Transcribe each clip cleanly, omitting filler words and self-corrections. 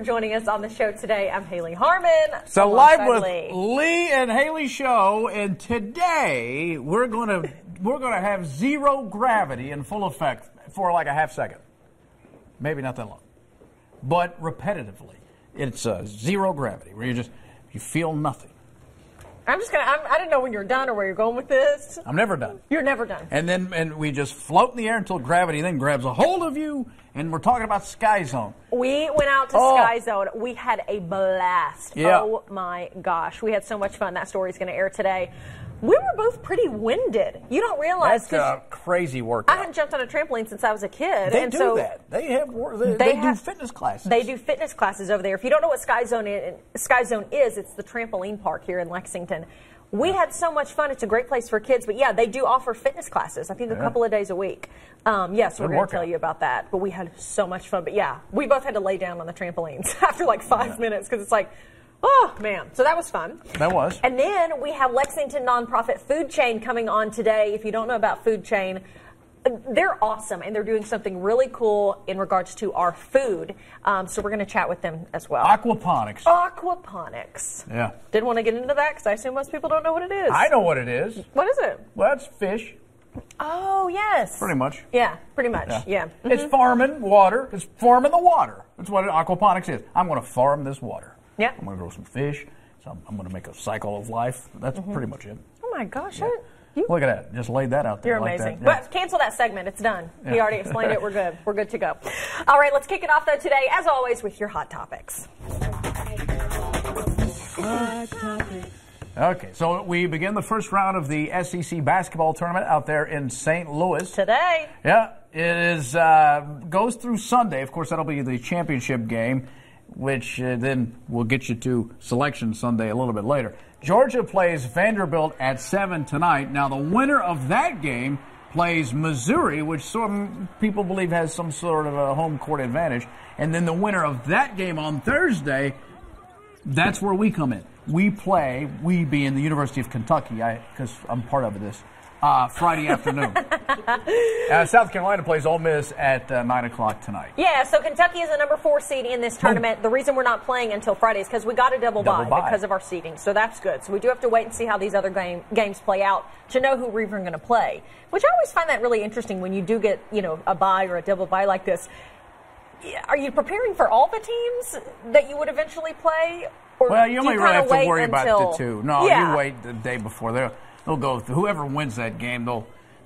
Joining us on the show today, I'm Hayley Harmon. So live with Lee and Hayley show, and today we're gonna have zero gravity in full effect for like a half second, maybe not that long, but repetitively. It's zero gravity where you feel nothing. I didn't know when you're done or where you're going with this. I'm never done. You're never done. And we just float in the air until gravity then grabs a hold of you, and we're talking about Sky Zone. We went out to Sky Zone. We had a blast. Yeah. Oh my gosh. We had so much fun. That story's going to air today. We were both pretty winded. You don't realize. That's a crazy workout. I hadn't jumped on a trampoline since I was a kid. They do that. They do fitness classes. They do fitness classes over there. If you don't know what Sky Zone is, it's the trampoline park here in Lexington. We had so much fun. It's a great place for kids. But yeah, they do offer fitness classes, I think a couple of days a week. Yes, we're going to tell you about that. But we had so much fun. But yeah, we both had to lay down on the trampolines after like 5 minutes because it's like, oh, man. So that was fun. That was. And then we have Lexington nonprofit Food Chain coming on today. If you don't know about Food Chain, they're awesome, and they're doing something really cool in regards to our food. So we're going to chat with them as well. Aquaponics. Aquaponics. Yeah. Didn't want to get into that because I assume most people don't know what it is. I know what it is. What is it? Well, that's fish. Oh, yes. Pretty much. Yeah, pretty much. Yeah. Mm-hmm. It's farming water. It's farming the water. That's what aquaponics is. I'm going to farm this water. Yeah. I'm going to grow some fish. So I'm going to make a cycle of life. That's pretty much it. Oh, my gosh. Yeah. Look at that. Just laid that out there. You're like amazing. That. Yeah. But cancel that segment. It's done. He already explained it. We're good. We're good to go. All right, let's kick it off, though, today, as always, with your hot topics. Hot topics. Okay, so we begin the first round of the SEC basketball tournament out there in St. Louis. Today. Yeah, it is goes through Sunday. Of course, that'll be the championship game, which then will get you to Selection Sunday a little bit later. Georgia plays Vanderbilt at 7 tonight. Now, the winner of that game plays Missouri, which some people believe has some sort of a home court advantage. And then the winner of that game on Thursday, that's where we come in. We play, we being the University of Kentucky, because I'm part of this, Friday afternoon. South Carolina plays Ole Miss at 9 o'clock tonight. Yeah, so Kentucky is the number 4 seed in this tournament. The reason we're not playing until Friday is because we got a double bye because of our seeding. So that's good. So we do have to wait and see how these other games play out to know who we're even going to play, which I always find that really interesting when you do get, a bye or a double bye like this. Are you preparing for all the teams that you would eventually play? Or well, you only really have to worry about the two. No, yeah. You wait the day before. They'll go through. Whoever wins that game,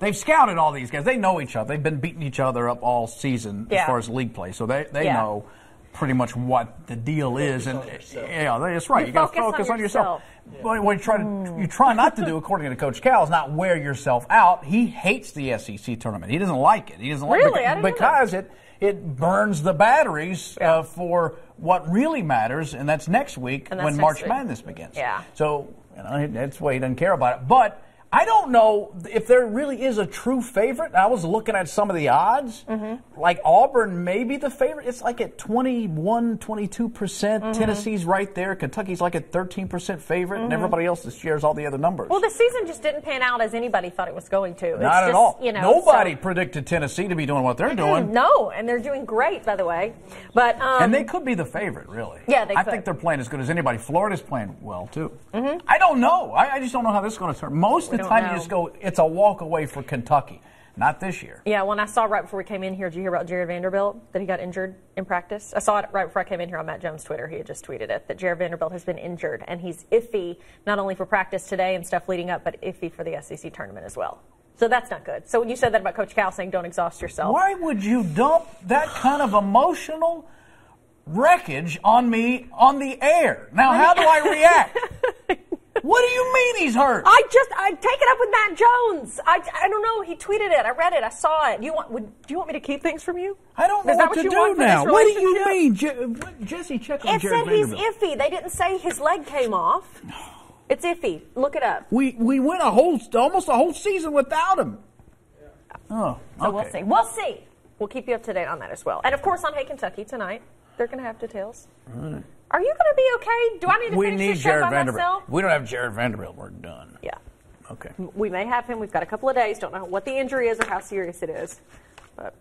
they've scouted all these guys. They know each other. They've been beating each other up all season as far as league play. So they know pretty much what the deal is. And yeah, that's right. You got to focus on yourself. Yeah. What you try not to do, according to Coach Cal, is not wear yourself out. He hates the SEC tournament. He doesn't like it. He doesn't like it because it burns the batteries for what really matters, and that's next week when March Madness begins. Yeah. So that's why he doesn't care about it. But I don't know if there really is a true favorite. I was looking at some of the odds. Like Auburn may be the favorite. It's like at 21, 22%. Tennessee's right there. Kentucky's like at 13% favorite, and everybody else shares all the other numbers. Well, the season just didn't pan out as anybody thought it was going to. Not at all. Nobody predicted Tennessee to be doing what they're doing. No, and they're doing great, by the way. But and they could be the favorite, really. Yeah, they could. I think they're playing as good as anybody. Florida's playing well, too. I don't know. I just don't know how this is going to turn. Most of the time you just go, it's a walk away for Kentucky. Not this year. Yeah, when I saw right before we came in here, did you hear about Jared Vanderbilt, that he got injured in practice? I saw it right before I came in here on Matt Jones' Twitter. He had just tweeted it, that Jared Vanderbilt has been injured, and he's iffy not only for practice today and stuff leading up, but iffy for the SEC tournament as well. So that's not good. So when you said that about Coach Cal saying don't exhaust yourself. Why would you dump that kind of emotional wreckage on me on the air? Now, how do I react? What do you mean he's hurt? I take it up with Matt Jones. I don't know. He tweeted it. I read it. I saw it. Do you want me to keep things from you? I don't know what to do now. What do you mean? Jesse, check on Jared Vanderbilt. It said he's iffy. They didn't say his leg came off. It's iffy. Look it up. We went almost a whole season without him. Oh, okay. So we'll see. We'll see. We'll keep you up to date on that as well. And, of course, on Hey Kentucky tonight, they're going to have details. All right. Are you going to be okay? Do I need to finish this show by myself? We don't have Jared Vanderbilt. We're done. Yeah. Okay. We may have him. We've got a couple of days. Don't know what the injury is or how serious it is. But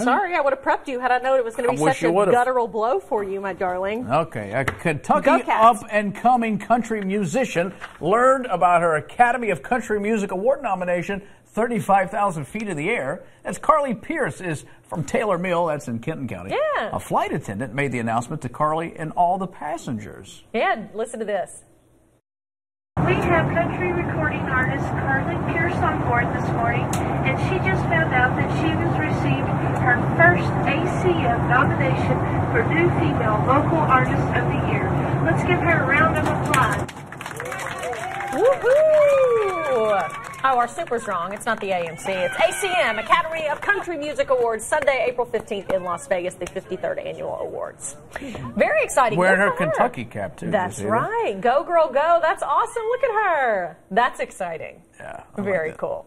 Sorry, I would have prepped you had I known it was going to be such a guttural blow for you, my darling. Okay, a Kentucky up-and-coming country musician learned about her Academy of Country Music Award nomination 35,000 feet in the air. That's Carly Pierce is from Taylor Mill, that's in Kenton County. Yeah. A flight attendant made the announcement to Carly and all the passengers. Yeah, listen to this. We have country recording artist Carly Pierce on board this morning, and she just found out that she has received her first ACM nomination for New Female Vocal Artist of the Year. Let's give her a round of applause. Woohoo! Oh, our super's wrong. It's not the AMC. It's ACM, Academy of Country Music Awards, Sunday, April 15th in Las Vegas, the 53rd Annual Awards. Very exciting. Wearing her Kentucky cap, too. That's right. Go, girl, go. That's awesome. Look at her. That's exciting. Yeah. Very cool.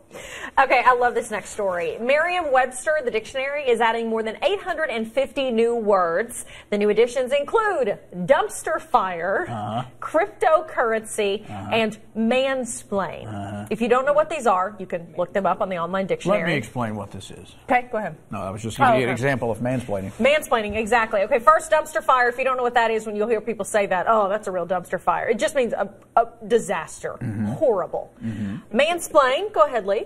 Okay, I love this next story. Merriam-Webster, the dictionary, is adding more than 850 new words. The new additions include dumpster fire, cryptocurrency, and mansplain. If you don't know what these are, you can look them up on the online dictionary. Let me explain what this is. Okay, go ahead. No, I was just giving you an example of mansplaining. Mansplaining, exactly. Okay, first, dumpster fire. If you don't know what that is, when you'll hear people say that, oh, that's a real dumpster fire. It just means a disaster. Horrible. Mansplain, go ahead, Lee.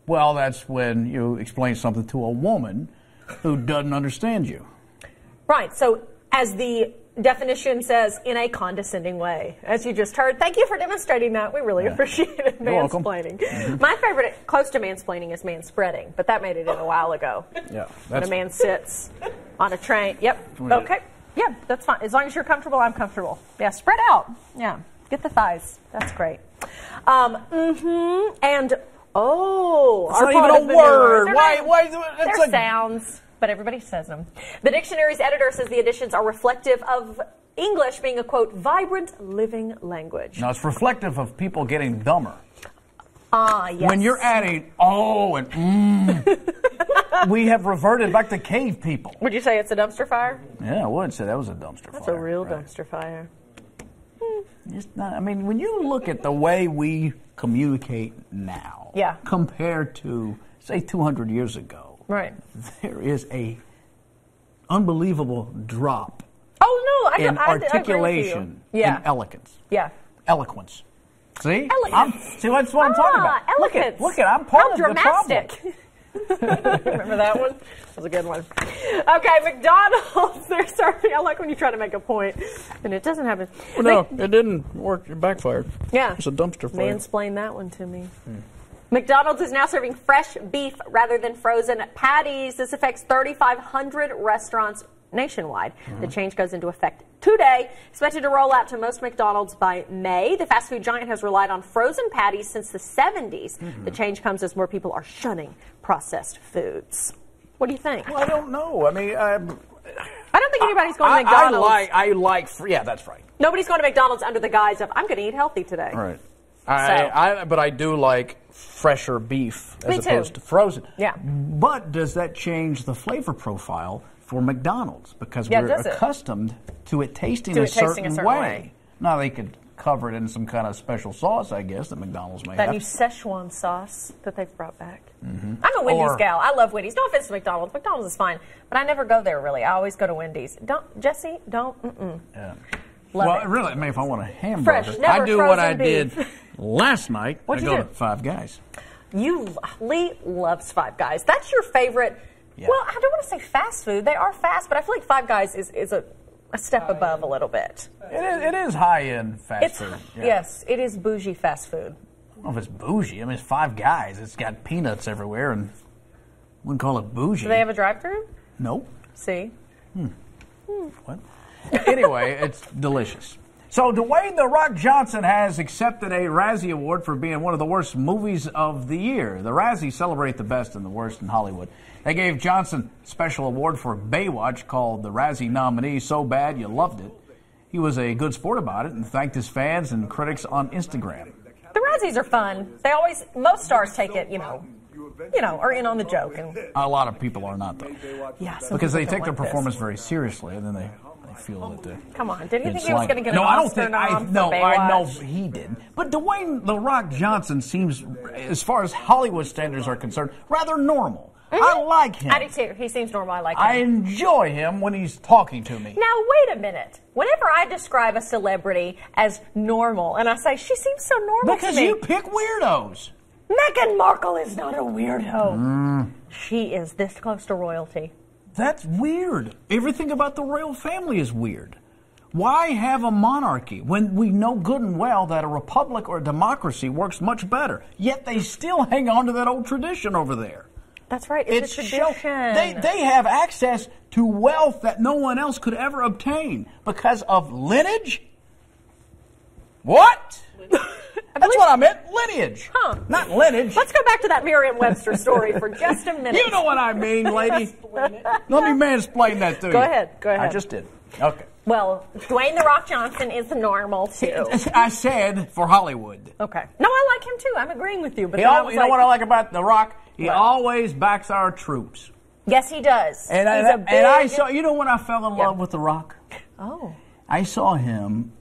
Well, that's when you explain something to a woman who doesn't understand you. Right, so as the definition says, in a condescending way. As you just heard, thank you for demonstrating that. We really appreciate it. Mansplaining. My favorite, close to mansplaining, is manspreading, but that made it in a while ago. Yeah. When a man sits on a train. Yep. Okay. Yeah, that's fine. As long as you're comfortable, I'm comfortable. Yeah, spread out. Yeah. Get the thighs. That's great. And, it's not even a word. They're sounds, but everybody says them. The dictionary's editor says the additions are reflective of English being a, quote, vibrant, living language. No, it's reflective of people getting dumber. Yes. When you're adding and we have reverted back to cave people. Would you say it's a dumpster fire? Yeah, I would say that was a dumpster fire. That's a real dumpster fire. It's not, I mean, when you look at the way we communicate now, compared to, say, 200 years ago, there is a unbelievable drop in articulation and elegance. Yeah. Eloquence. See? See, that's what I'm talking about. Eloquence. Look at I'm part of the problem. Remember that one? That was a good one. Okay, McDonald's, they're serving. I like when you try to make a point, and it doesn't happen. Well, no, it didn't work. It backfired. Yeah. It's a dumpster fire. Mansplain that one to me. McDonald's is now serving fresh beef rather than frozen patties. This affects 3,500 restaurants nationwide. The change goes into effect today, expected to roll out to most McDonald's by May. The fast food giant has relied on frozen patties since the 70s. The change comes as more people are shunning processed foods. What do you think? Well, I don't know. I mean, I don't think anybody's going to McDonald's. I like, yeah, that's right. Nobody's going to McDonald's under the guise of, I'm going to eat healthy today. Right. But I do like fresher beef as opposed to frozen. Yeah. But does that change the flavor profile for McDonald's? Because we're accustomed to it tasting a certain way. Now, they could cover it in some kind of special sauce, I guess, that McDonald's may have. That new Szechuan sauce that they've brought back. I'm a Wendy's gal. I love Wendy's. No offense to McDonald's. McDonald's is fine. But I never go there, really. I always go to Wendy's. Jesse, don't. Yeah. Love it. Really, I mean, if I want a hamburger, fresh, never I do what I beef. did last night. What'd you go do? to Five Guys. Lee loves Five Guys. That's your favorite. Yeah. Well, I don't want to say fast food. They are fast, but I feel like Five Guys is a step above a little bit. It is high-end fast food. Yeah. Yes, it is bougie fast food. I don't know if it's bougie. I mean, it's Five Guys. It's got peanuts everywhere, and wouldn't call it bougie. Do they have a drive-thru? Nope. See? What? Anyway, it's delicious. So Dwayne "The Rock" Johnson has accepted a Razzie Award for being one of the worst movies of the year. The Razzies celebrate the best and the worst in Hollywood. They gave Johnson a special award for Baywatch called the Razzie nominee So Bad You Loved It. He was a good sport about it and thanked his fans and critics on Instagram. The Razzies are fun. Most stars take it, are in on the joke. And a lot of people are not, though. Yeah, because they take their performance very seriously, and then they feel that they... Come on, didn't you think he was going to get an Oscar nom for Baywatch? I know he didn't. But Dwayne "The Rock" Johnson seems, as far as Hollywood standards are concerned, rather normal. I like him. I do too. He seems normal. I like him. I enjoy him when he's talking to me. Now, wait a minute. Whenever I describe a celebrity as normal, and I say, she seems so normal Because to me. you pick weirdos. Meghan Markle is not a weirdo. She is this close to royalty. That's weird. Everything about the royal family is weird. Why have a monarchy when we know good and well that a republic or a democracy works much better? Yet they still hang on to that old tradition over there. That's right. It's a tradition. They have access to wealth that no one else could ever obtain because of lineage. What? That's what I meant. Lineage. Huh. Not lineage. Let's go back to that Merriam-Webster story for just a minute. You know what I mean, lady. Let me mansplain that to you. Go ahead. I just did. Okay. Well, Dwayne "The Rock" Johnson is normal, too. I said for Hollywood. Okay. No, I like him, too. I'm agreeing with you. But You know what I like about The Rock? He always backs our troops. Yes, he does. And I saw, you know when I fell in love with The Rock? Oh. I saw him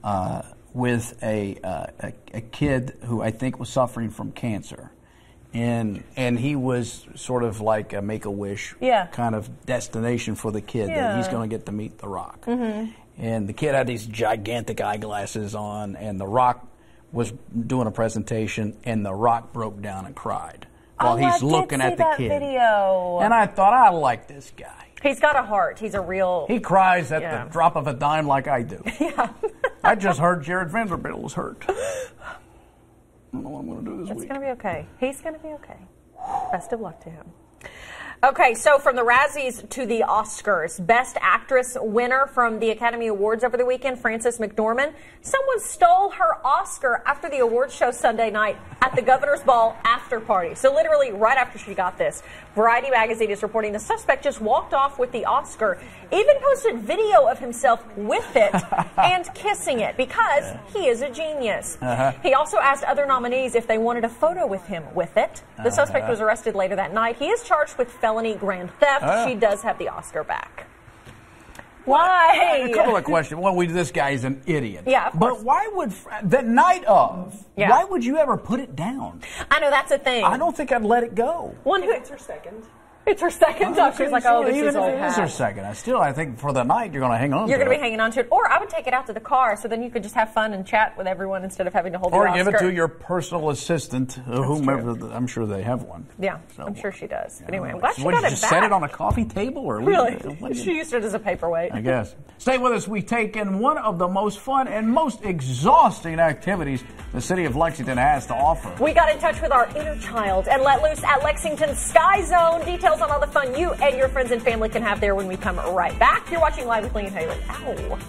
with a kid who I think was suffering from cancer. And he was sort of like a Make-A-Wish kind of destination for the kid that he's going to get to meet The Rock. Mm-hmm. And the kid had these gigantic eyeglasses on, and The Rock was doing a presentation, and The Rock broke down and cried while he's looking at the kid. Video. And I thought, I like this guy. He's got a heart. He's a real... He cries at the drop of a dime like I do. Yeah. I just heard Jared Vanderbilt was hurt. I don't know what I'm going to do this week. It's going to be okay. He's going to be okay. Best of luck to him. Okay, so from the Razzies to the Oscars, Best Actress winner from the Academy Awards over the weekend, Frances McDormand. Someone stole her Oscar after the awards show Sunday night at the Governor's Ball after party. So literally right after she got this, Variety magazine is reporting the suspect just walked off with the Oscar, even posted video of himself with it and kissing it because he is a genius. He also asked other nominees if they wanted a photo with him with it. The suspect was arrested later that night. He is charged with felony grand theft. She does have the Oscar back. Why? A couple of questions. Well, this guy is an idiot. Yeah, of course. But why would, the night of, why would you ever put it down? I know, that's a thing. I don't think I'd let it go. It's her second. It's her second. So she's like, oh, this even is old if it is her second. I think for the night you're going to hang on to it. You're going to be hanging on to it. Or I would take it out to the car so then you could just have fun and chat with everyone instead of having to hold the Oscar. Or give it to your personal assistant, whomever. I'm sure they have one. Yeah, so, I'm sure she does. But anyway, I'm glad she got it back. Did you just set it on a coffee table? Or really? She used it as a paperweight. I guess. Stay with us. We take in one of the most fun and most exhausting activities the city of Lexington has to offer. We got in touch with our inner child and let loose at Lexington's Sky Zone. Details on all the fun you and your friends and family can have there when we come right back. You're watching Live with Lee and Hayley. Ow.